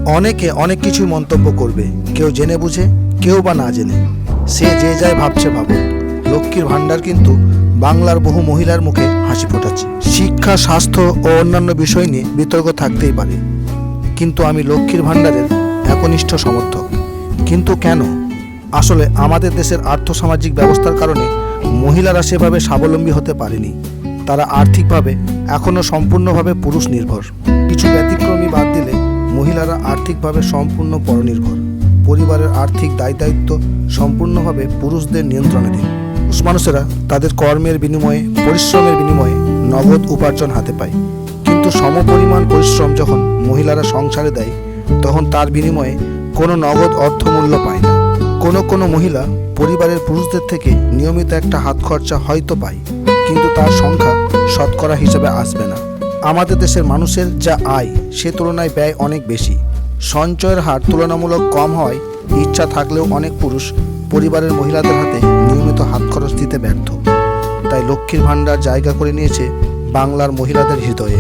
অনেকে অনেক কিছুই মন্তব্য করবে, কেউ জেনে বুঝে, কেউ বা না জেনে। সে যে যায় ভাবছে ভাবুক। লক্ষ্মীর ভাণ্ডার কিন্তু বাংলার বহু মহিলার মুখে হাসি ফোটাচ্ছে। শিক্ষা, স্বাস্থ্য ও অন্যান্য বিষয় নিয়ে বিতর্ক থাকতেই পারে, কিন্তু আমি লক্ষ্মীর ভাণ্ডারের একনিষ্ঠ সমর্থক। কিন্তু কেন? আসলে আমাদের দেশের আর্থসামাজিক ব্যবস্থার কারণে মহিলারা সেভাবে স্বাবলম্বী হতে পারেনি। তারা আর্থিকভাবে এখনও সম্পূর্ণভাবে পুরুষ নির্ভর। কিছু ব্যতিক্রমী বাদ দিলে মহিলারা আর্থিকভাবে সম্পূর্ণ পরনির্ভর। পরিবারের আর্থিক দায়িত্ব সম্পূর্ণভাবে পুরুষদের নিয়ন্ত্রণাধীন। পুরুষ মানুষেরা তাদের কর্মের বিনিময়ে, পরিশ্রমের বিনিময়ে নগদ উপার্জন হাতে পায়, কিন্তু সমপরিমাণ পরিশ্রম যখন মহিলারা সংসারে দেয়, তখন তার বিনিময়ে কোনো নগদ অর্থমূল্য পায় না। কোনো মহিলা পরিবারের পুরুষদের থেকে নিয়মিত একটা হাত খরচা হয়তো পায়, কিন্তু তার সংখ্যা শতকরা হিসেবে আসবে না। আমাদের দেশের মানুষের যা আয়, সে তুলনায় ব্যয় অনেক বেশি। সঞ্চয়ের হার তুলনামূলক কম হওয়ায় ইচ্ছা থাকলেও অনেক পুরুষ পরিবারের মহিলাদের হাতে নিয়মিত হাত খরচ দিতে ব্যর্থ। তাই লক্ষ্মীর ভাণ্ডার জায়গা করে নিয়েছে বাংলার মহিলাদের হৃদয়ে।